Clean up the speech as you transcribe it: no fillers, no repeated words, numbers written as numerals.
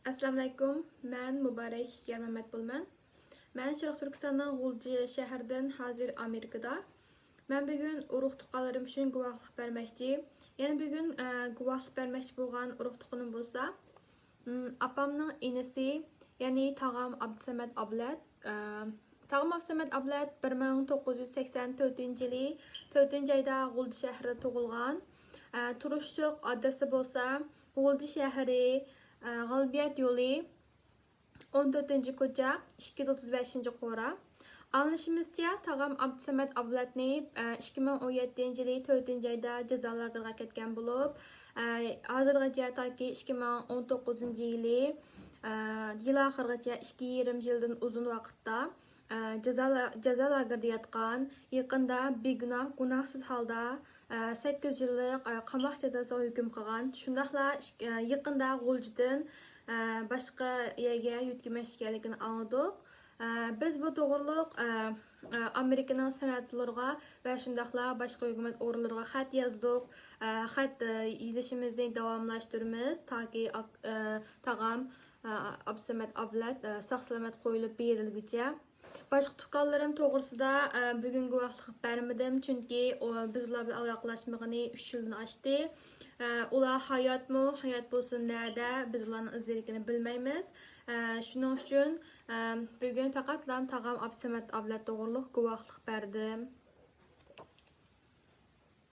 Assalamu alaykum. Ben Mübarek Yermemet Bulman. Ben Şarkı Türkistan'dan Gulci şehirden hazır Amerika'da. Ben bugün uruq tuqqanlarım üçün guvaqlıq verməkçi. Yani bugün guvaqlıq verməkçi bolğan uruq tuqqanım bolsa, apamның inisi, yani tağam Abdüsəməd Abləd. Tağam Abdüsəməd Abləd 1984 yılı 4 ayda Gulci şəhərində tug'ilgan. Turuşluq adresi bolsa, Gulci şəhəri G'albiyat yo'li 14 ko'cha 235 qora. Anlaşımızca tağam Abdüsəməd Abladni 2017 yılı 4 ayda cezalarga ketgan bo'lib, hozirgacha toki 2019 yılı yil oxirigacha 2,5 yildan uzun vaqtda cezalarga yatgan, yaqinda begunoh, gunohsiz holda 8 yillik qamoq jazosiga hukm qilgan. Shundaqla yaqinda G'uljidan başqa yerga yutkimasganligini anladik. Biz bu to'g'riliq Amerikaning senatorlariga va shundaqla boshqa hukumat organlariga xat yozdik. Xat yozishimizni davomlashtiramiz toki tag'am Abdüsəməd Ablad sog'-salomat qo'yilib berilguncha. Başqa tuqqanlarim to'g'risida bugun guvohlik bermadim, chunki biz ular bilan aloqalashmagani 3 yilni oshdi. Ular hayotmi, hayot bo'lsin nerede, biz ularning izlarini bilmaymiz. Shuning uchun bugun faqat tag'am Abdüsəməd Ablad to'g'riliq guvohlik berdim.